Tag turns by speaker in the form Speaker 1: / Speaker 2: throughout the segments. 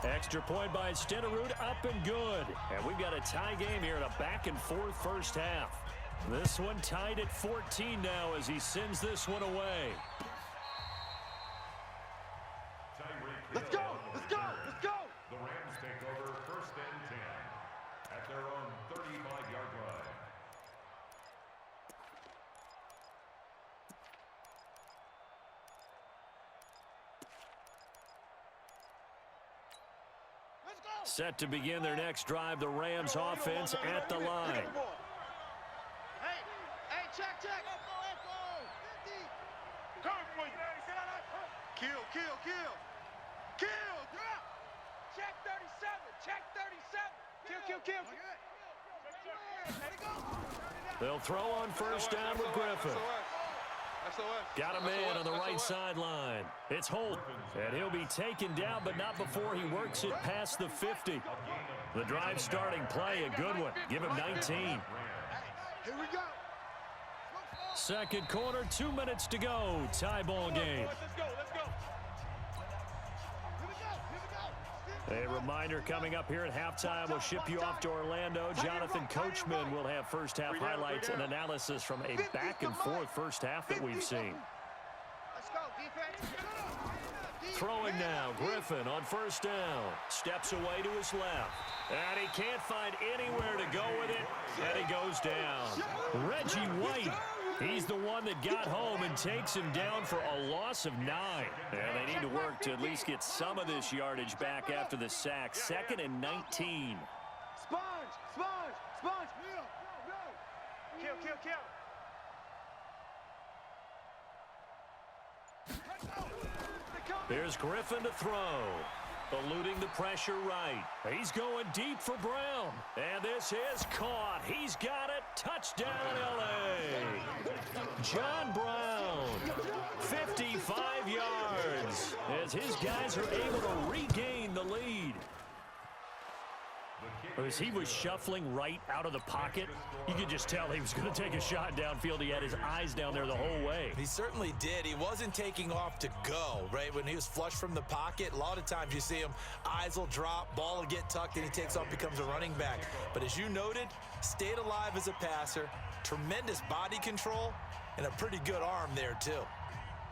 Speaker 1: Extra point by Stenerud, up and good. And we've got a tie game here in a back-and-forth first half. This one tied at 14 now as he sends this one away.
Speaker 2: Let's go! Let's go! Let's go!
Speaker 3: The Rams take over 1st and 10 at their own 35-yard line.
Speaker 2: Let's go!
Speaker 1: Set to begin their next drive, the Rams offense at the line.
Speaker 2: Hey, check. Kill! Check 37! Check 37! Kill!
Speaker 1: They'll throw on first down with Griffin. Got a man on the right sideline. It's Holt, and he'll be taken down, but not before he works it past the 50. The drive starting play, a good one. Give him 19.
Speaker 2: Here we go.
Speaker 1: Second quarter, 2 minutes to go. Tie ball game.
Speaker 2: Let's go.
Speaker 1: A reminder coming up here at halftime. We'll ship you off to Orlando. Jonathan Coachman will have first half highlights and analysis from a back-and-forth first half that we've seen.
Speaker 2: Let's go, defense.
Speaker 1: Throwing now, Griffin on first down. Steps away to his left. And he can't find anywhere to go with it. And he goes down. Reggie White. He's the one that got home and takes him down for a loss of 9. And they need to work to at least get some of this yardage back after the sack. 2nd and 19.
Speaker 2: Sponge. Kill.
Speaker 1: Here's Griffin to throw. Eluding the pressure right. He's going deep for Brown. And this is caught. He's got it. Touchdown, L.A. John Brown, 55 yards, as his guys are able to regain the lead. As he was shuffling right out of the pocket, you could just tell he was going to take a shot downfield. He had his eyes down there the whole way.
Speaker 4: He certainly did. He wasn't taking off to go, right? When he was flush from the pocket, a lot of times you see him, eyes will drop, ball will get tucked, and he takes off, becomes a running back. But as you noted, stayed alive as a passer, tremendous body control, and a pretty good arm there, too.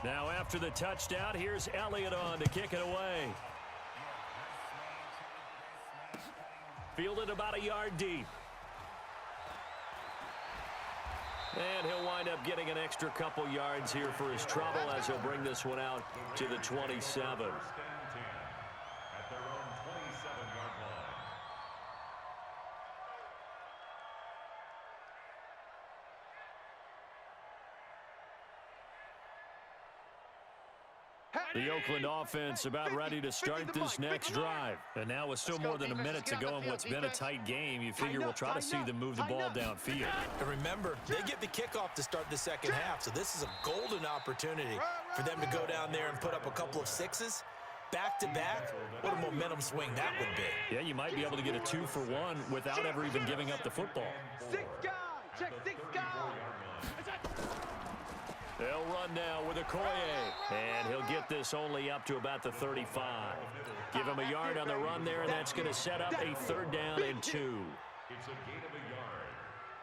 Speaker 1: Now after the touchdown, here's Elliott on to kick it away. Fielded about a yard deep. And he'll wind up getting an extra couple yards here for his trouble as he'll bring this one out to the 27.
Speaker 3: At their own 27-yard line.
Speaker 1: The Oakland offense about ready to start this next drive. And now with still more than a minute to go in what's been a tight game, you figure we'll try to see them move the ball downfield.
Speaker 4: And remember, they get the kickoff to start the second half, so this is a golden opportunity for them to go down there and put up a couple of sixes. Back-to-back, what a momentum swing that would be.
Speaker 1: Yeah, you might be able to get a 2-for-1 without ever even giving up the football.
Speaker 2: 6 guys. Check 6 guys.
Speaker 1: They'll run now with Okoye, and he'll get this only up to about the 35. Give him a yard on the run there, and that's going to set up a 3rd down and 2.
Speaker 3: It's a gain of a yard.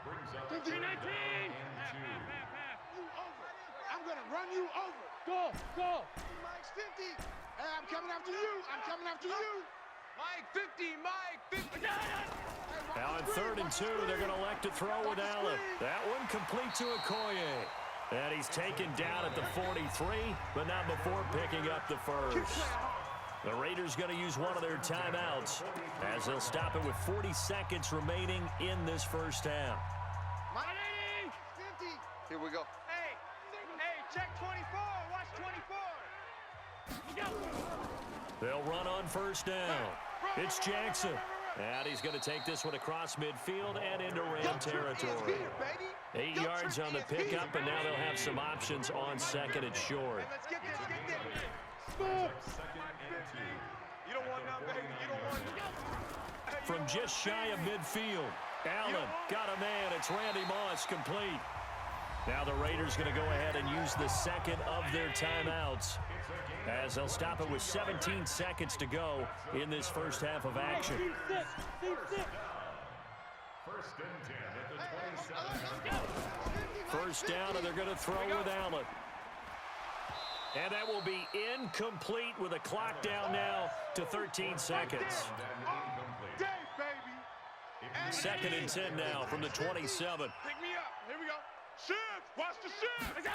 Speaker 3: Brings up
Speaker 2: 19. I'm going to run you over. Go. Mike's 50. Hey, I'm coming after you. Mike 50.
Speaker 1: Now on 3rd and 2, they're going to elect to throw with Allen. That one complete to Okoye. And he's taken down at the 43, but not before picking up the first. The Raiders going to use one of their timeouts as they'll stop it with 40 seconds remaining in this first half.
Speaker 2: Mike 50. Here we go. Hey, check 24. Watch 24.
Speaker 1: They'll run on first down. It's Jackson. And he's going to take this one across midfield and into Ram territory. 8 yards on the pickup, and now they'll have some options on 2nd and short.
Speaker 2: Let's get this. You don't want none, baby. You don't want.
Speaker 1: From just shy of midfield, Allen got a man. It's Randy Moss complete. Now the Raiders going to go ahead and use the second of their timeouts.
Speaker 3: It's a gain
Speaker 1: as they'll stop it with 17 seconds to go in this first half of action.
Speaker 3: First and 10 at the 27.
Speaker 1: First down, and they're going to throw with Allen. And that will be incomplete with a clock down now to 13 seconds. Second and 10 now from the 27.
Speaker 2: Pick me up. Here we go. Shift. Watch the shift.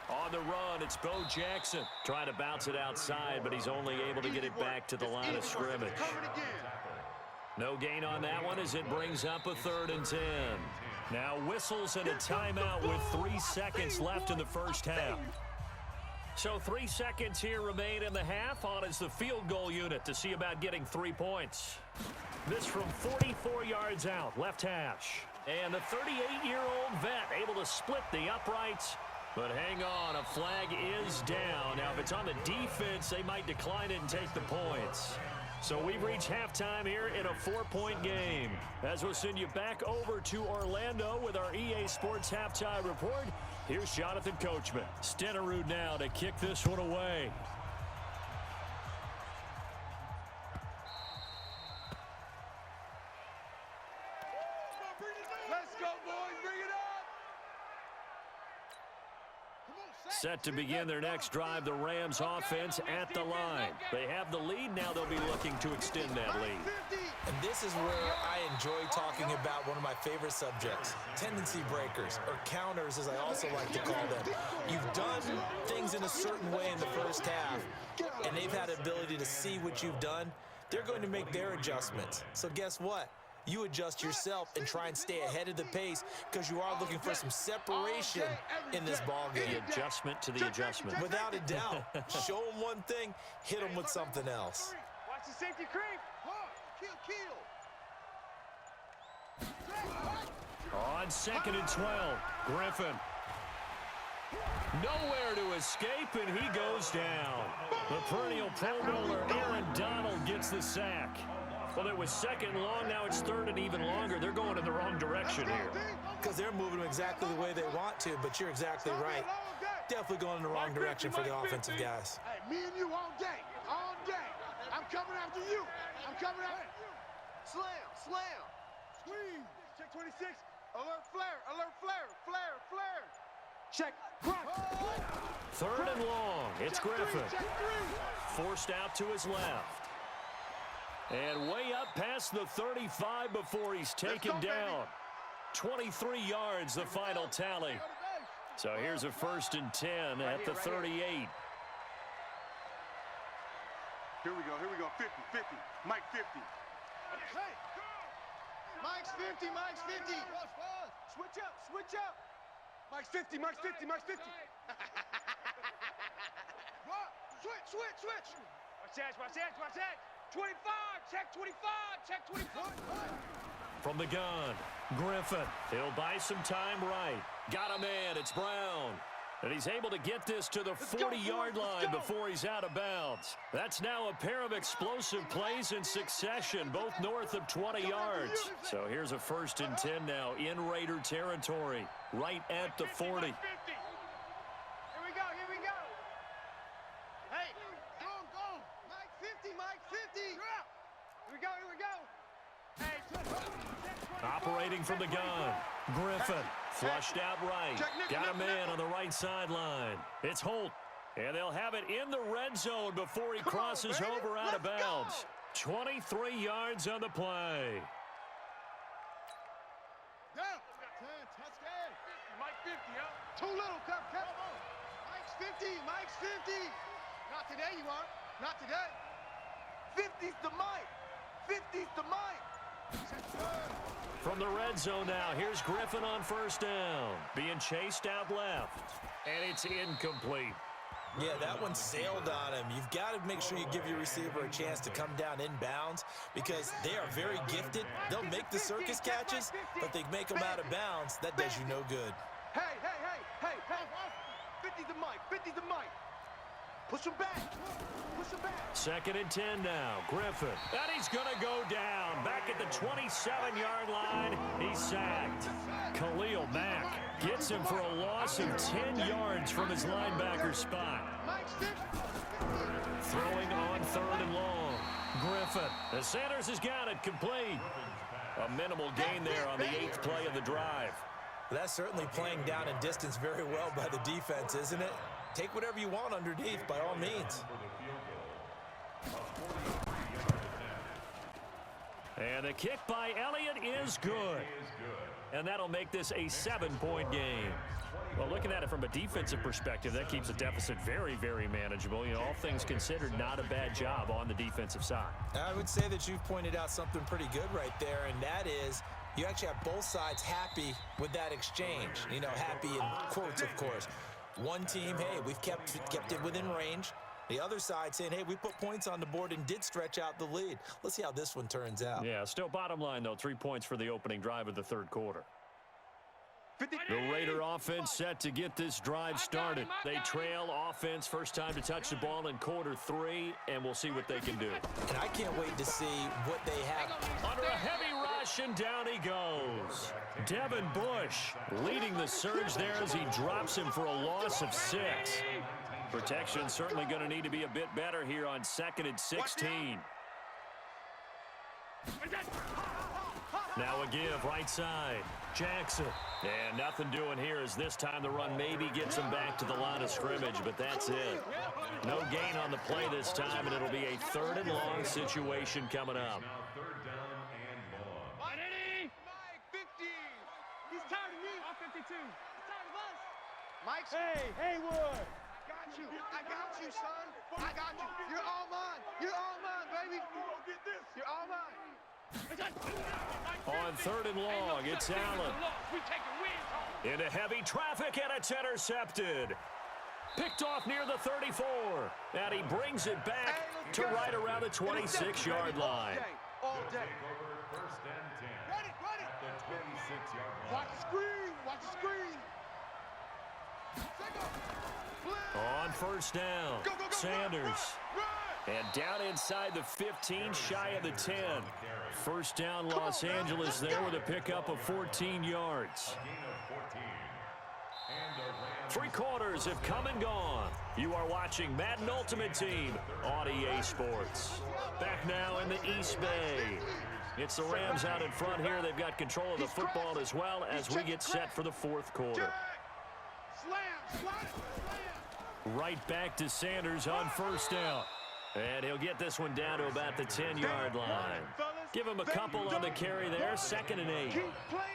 Speaker 1: On the run, it's Bo Jackson trying to bounce it outside, but he's only able to get it back to the line of scrimmage. No gain on that one as it brings up a 3rd and 10. Now whistles and a timeout with 3 seconds left in the first half. So 3 seconds here remain in the half. On is the field goal unit to see about getting 3 points. This from 44 yards out, left hash. And the 38-year-old vet able to split the uprights. But hang on, a flag is down. Now, if it's on the defense, they might decline it and take the points. So we've reached halftime here in a 4-point game. As we'll send you back over to Orlando with our EA Sports Halftime Report, here's Jonathan Coachman. Stenerud now to kick this one away.
Speaker 2: Let's go, boys. Bring it up.
Speaker 1: Set to begin their next drive, the Rams offense at the line. They have the lead. Now they'll be looking to extend that lead.
Speaker 4: And this is where I enjoy talking about one of my favorite subjects, tendency breakers, or counters as I also like to call them. You've done things in a certain way in the first half, and they've had the ability to see what you've done. They're going to make their adjustments. So guess what? You adjust yourself and try and stay ahead of the pace because you are looking for some separation in this ball game.
Speaker 1: The adjustment to the adjustment.
Speaker 4: Without a doubt. Show them one thing, hit them with something else.
Speaker 2: Watch the safety creep.
Speaker 1: On 2nd and 12, Griffin. Nowhere to escape, and he goes down. The perennial Pro Bowler Aaron Donald gets the sack. Well, it was 2nd and long. Now it's 3rd and even longer. They're going in the wrong direction here.
Speaker 4: Because they're moving exactly the way they want to, but you're exactly right. Definitely going in the wrong direction for the offensive guys.
Speaker 2: Hey, me and you all day. All day. I'm coming after you. I'm coming after you. Slam. Squeeze. Check 26. Alert flare. Flare. Check. Crack.
Speaker 1: 3rd and long. It's Griffin. Forced out to his left. And way up past the 35 before he's taken down. 23 yards, the final tally. So here's a 1st and 10 at the 38.
Speaker 2: Here we go. 50. Mike 50. Hey. Mike's 50. Switch up. Mike's 50. Switch. Watch that. 25, check 25.
Speaker 1: From the gun, Griffin. He'll buy some time right. Got a man, it's Brown. And he's able to get this to the 40-yard line before he's out of bounds. That's now a pair of explosive plays in succession, both north of 20 yards. So here's a 1st and 10 now in Raider territory, right at the 40.
Speaker 2: Here we go. Hey, go. Mike 50. Here we go. Hey,
Speaker 1: operating from the gun, Griffin flushed out right. Got a man on the right sideline. It's Holt, and they'll have it in the red zone before he crosses over out of bounds. 23 yards on the play.
Speaker 2: Mike 50, Too little, cut. Mike's 50. Not today, you aren't. Not today. 50's the Mike.
Speaker 1: From the red zone now, here's Griffin on 1st down. Being chased out left. And it's incomplete.
Speaker 4: Yeah, that one sailed on him. You've got to make sure you give your receiver a chance to come down inbounds because they are very gifted. They'll make the circus catches, but they make them out of bounds. That does you no good.
Speaker 2: Hey. 50's the Mike. Push him back. Push him back.
Speaker 1: 2nd and 10 now. Griffin. And he's going to go down. Back at the 27-yard line. He's sacked. Khalil Mack gets him for a loss of 10 yards from his linebacker spot. Throwing on 3rd and long. Griffin. The Sanders has got it complete. A minimal gain there on the 8th play of the drive.
Speaker 4: That's certainly playing down in distance very well by the defense, isn't it? Take whatever you want underneath, by all means.
Speaker 1: And the kick by Elliott is good. And that'll make this a 7-point game. Well, looking at it from a defensive perspective, that keeps the deficit very, very manageable. You know, all things considered, not a bad job on the defensive side.
Speaker 4: I would say that you've pointed out something pretty good right there, and that is you actually have both sides happy with that exchange. You know, happy in quotes, of course. One team, hey, we've kept it within range. The other side saying, hey, we put points on the board and did stretch out the lead. Let's see how this one turns out.
Speaker 1: Yeah, still bottom line, though, 3 points for the opening drive of the 3rd quarter. The Raider offense set to get this drive started. They trail offense first time to touch the ball in quarter 3, and we'll see what they can do.
Speaker 4: And I can't wait to see what they have.
Speaker 1: Under a heavy rush, and down he goes. Devin Bush leading the surge there as he drops him for a loss of 6. Protection certainly going to need to be a bit better here on 2nd and 16. Now a give right side. Jackson. And nothing doing here as this time the run maybe gets him back to the line of scrimmage, but that's it. No gain on the play this time, and it'll be a 3rd and long situation coming up.
Speaker 2: He's tired of me. I'm 52. He's tired of us. Mike. Hey, Haywood. I got you, son. I got you. You're all mine. You're all mine, baby. You're all mine.
Speaker 1: On 3rd and long, it's Allen. Into heavy traffic, and it's intercepted. Picked off near the 34. And he brings it back to right around the 26-yard line.
Speaker 2: All day.
Speaker 3: First and 10.
Speaker 2: Ready.
Speaker 3: At the 26-yard line.
Speaker 2: Watch the screen. Watch the screen.
Speaker 1: On 1st down, Sanders. And down inside the 15, shy of the 10. 1st down, Los Angeles there with a pickup of 14 yards. 3 quarters have come and gone. You are watching Madden Ultimate Team on EA Sports. Back now in the East Bay. It's the Rams out in front here. They've got control of the football as well as we get set for the 4th quarter. Right back to Sanders on 1st down. And he'll get this one down to about the 10-yard line. Give him a couple on the carry there. 2nd and 8.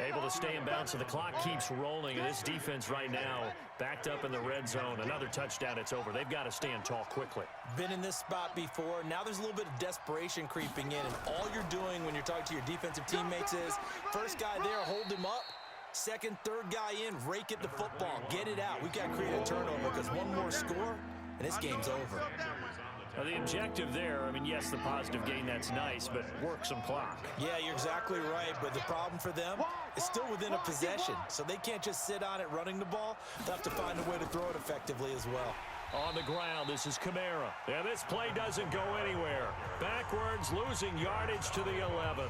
Speaker 1: Able to stay in bounds, so the clock keeps rolling. And this defense right now backed up in the red zone. Another touchdown, it's over. They've got to stand tall quickly.
Speaker 4: Been in this spot before. Now there's a little bit of desperation creeping in. And all you're doing when you're talking to your defensive teammates is, first guy there, hold him up. 2nd, 3rd guy in, rake at the football. Get it out. We've got to create a turnover because one more score, and this game's over.
Speaker 1: Now the objective there, I mean, yes, the positive gain, that's nice, but work some clock.
Speaker 4: Yeah, you're exactly right, but the problem for them is still within a possession, so they can't just sit on it running the ball. They'll have to find a way to throw it effectively as well.
Speaker 1: On the ground, this is Kamara. And this play doesn't go anywhere. Backwards, losing yardage to the 11.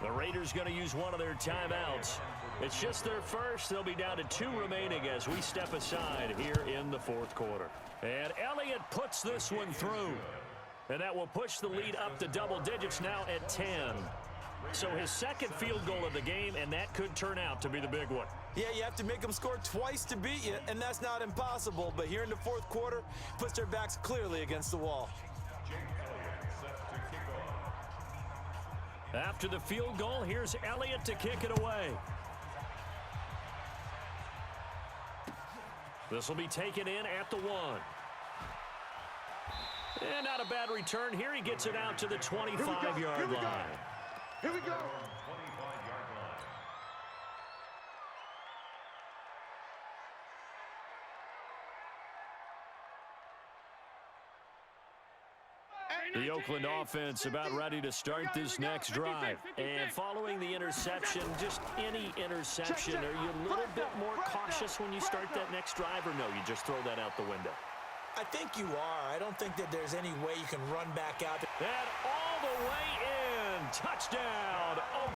Speaker 1: The Raiders going to use one of their timeouts. It's just their first. They'll be down to 2 remaining as we step aside here in the 4th quarter. And Elliott puts this one through. And that will push the lead up to double digits now at 10. So his 2nd field goal of the game, and that could turn out to be the big one.
Speaker 4: Yeah, you have to make them score twice to beat you, and that's not impossible. But here in the 4th quarter, puts their backs clearly against the wall.
Speaker 1: After the field goal, here's Elliott to kick it away. This will be taken in at the 1. And not a bad return here. He gets it out to the 25-yard line.
Speaker 2: Here we go.
Speaker 1: The Oakland offense about ready to start this next drive. And following the interception, just any interception, are you a little bit more cautious when you start that next drive, or no, you just throw that out the window?
Speaker 4: I think you are. I don't think that there's any way you can run back out there.
Speaker 1: And all the way in. Touchdown.